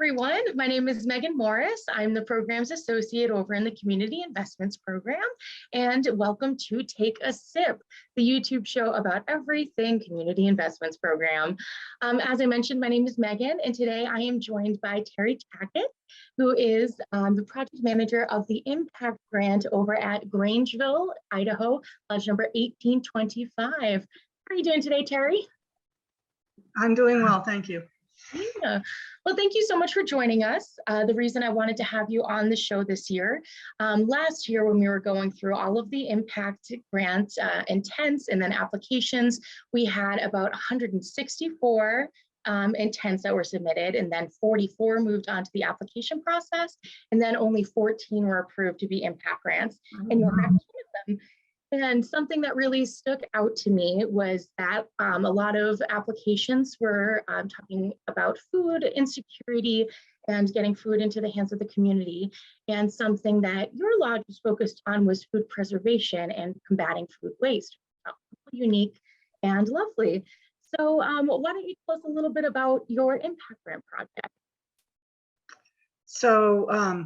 everyone. My name is Meaghan Morris. I'm the Programs Associate over in the Community Investments Program, and welcome to Take a Sip, the YouTube show about everything Community Investments Program. As I mentioned, my name is Meaghan, and today I am joined by Terri Tackett, who is the project manager of the Impact Grant over at Grangeville, Idaho, lodge number 1825. How are you doing today, Terri? I'm doing well, thank you. Yeah. Well, thank you so much for joining us. The reason I wanted to have you on the show this year, last year when we were going through all of the impact grant intents and then applications, we had about 164 intents that were submitted, and then 44 moved on to the application process, and then only 14 were approved to be impact grants, and you're one of them. And something that really stuck out to me was that a lot of applications were talking about food insecurity and getting food into the hands of the community. And something that your lodge was focused on was food preservation and combating food waste. Unique and lovely. So why don't you tell us a little bit about your impact grant project? So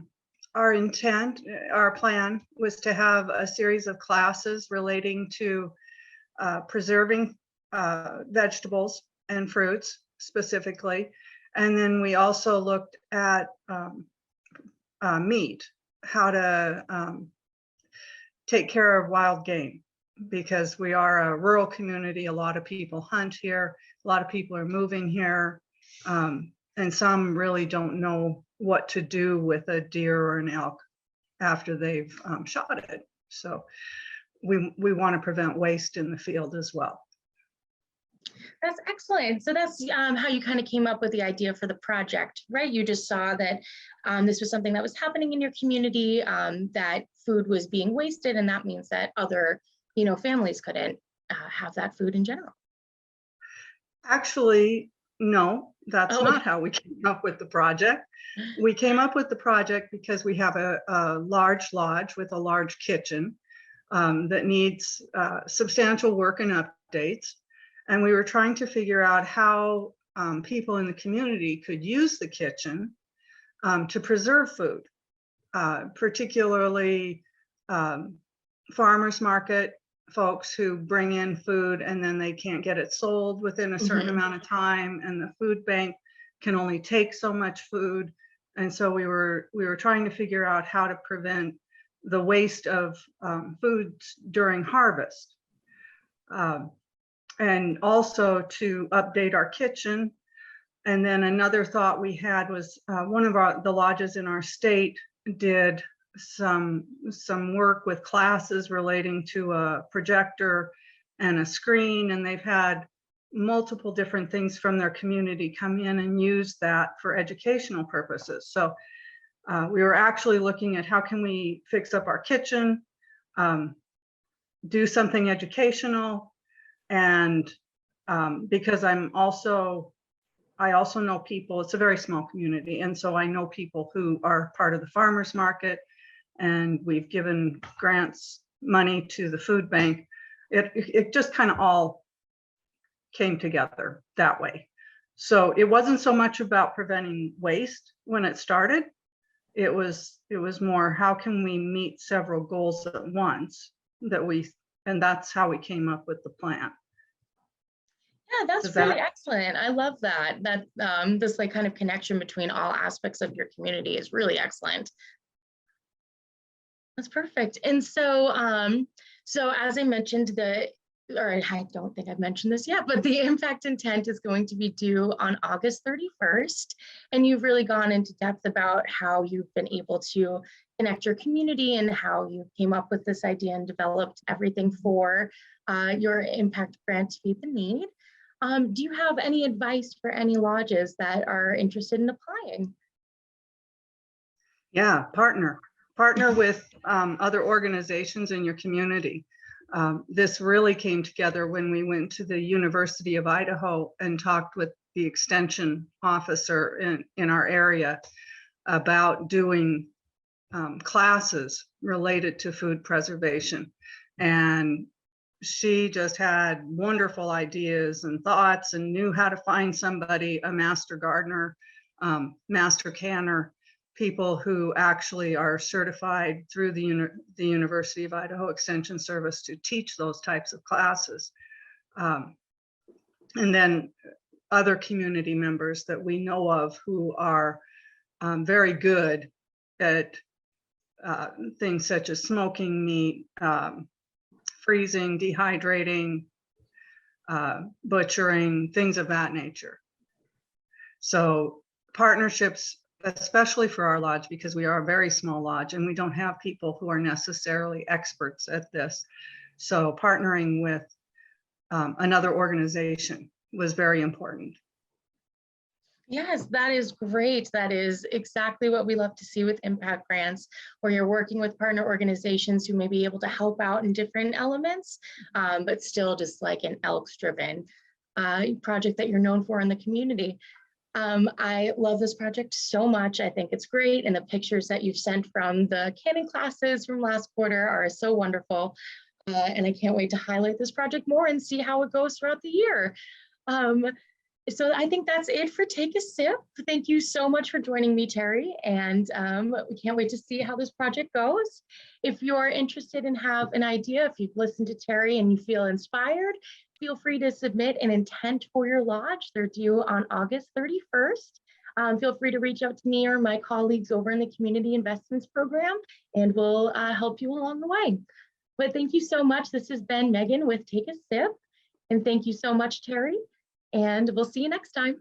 our plan was to have a series of classes relating to preserving vegetables and fruits specifically. And then we also looked at meat, how to take care of wild game, because we are a rural community. A lot of people hunt here, a lot of people are moving here, and some really don't know what to do with a deer or an elk after they've shot it. So we want to prevent waste in the field as well. That's excellent. So that's how you kind of came up with the idea for the project, right? You just saw that this was something that was happening in your community, that food was being wasted, and that means that other, families couldn't have that food in general. Actually, no, that's not how we came up with the project. We came up with the project because we have a large lodge with a large kitchen that needs substantial work and updates. And we were trying to figure out how people in the community could use the kitchen to preserve food, particularly farmers market folks who bring in food and then they can't get it sold within a certain amount of time, and the food bank can only take so much food. And so we were trying to figure out how to prevent the waste of food during harvest, and also to update our kitchen. And then another thought we had was one of the lodges in our state did some work with classes relating to a projector and a screen, and they've had multiple different things from their community come in and use that for educational purposes. So we were actually looking at how can we fix up our kitchen, do something educational, and because I also know people, it's a very small community, and so I know people who are part of the farmers market, and we've given grants money to the food bank. It just kind of all came together that way. So it wasn't so much about preventing waste when it started. It was more, how can we meet several goals at once, and that's how we came up with the plan. Yeah, that's really excellent. I love that. This kind of connection between all aspects of your community is really excellent. That's perfect. And so, so as I mentioned, I don't think I've mentioned this yet, but the impact intent is going to be due on August 31st. And you've really gone into depth about how you've been able to connect your community and how you came up with this idea and developed everything for your impact grant to meet the need. Do you have any advice for any lodges that are interested in applying? Yeah, partner with other organizations in your community. This really came together when we went to the University of Idaho and talked with the extension officer in our area about doing classes related to food preservation. And she just had wonderful ideas and thoughts and knew how to find somebody, a master gardener, master canner people who actually are certified through the University of Idaho Extension Service to teach those types of classes. And then other community members that we know of who are very good at things such as smoking meat, freezing, dehydrating, butchering, things of that nature. So partnerships, especially for our lodge, because we are a very small lodge and we don't have people who are necessarily experts at this. So partnering with another organization was very important. Yes, that is great. That is exactly what we love to see with impact grants, where you're working with partner organizations who may be able to help out in different elements, but still just like an Elks-driven project that you're known for in the community. I love this project so much. I think it's great. And the pictures that you've sent from the canning classes from last quarter are so wonderful. And I can't wait to highlight this project more and see how it goes throughout the year. So I think that's it for Take a Sip. Thank you so much for joining me, Terri, and we can't wait to see how this project goes. If you're interested and have an idea, if you've listened to Terri and you feel inspired, feel free to submit an intent for your lodge. They're due on August 31st. Feel free to reach out to me or my colleagues over in the Community Investments Program, and we'll help you along the way. But thank you so much. This has been Meaghan with Take a Sip, and thank you so much, Terri. And we'll see you next time.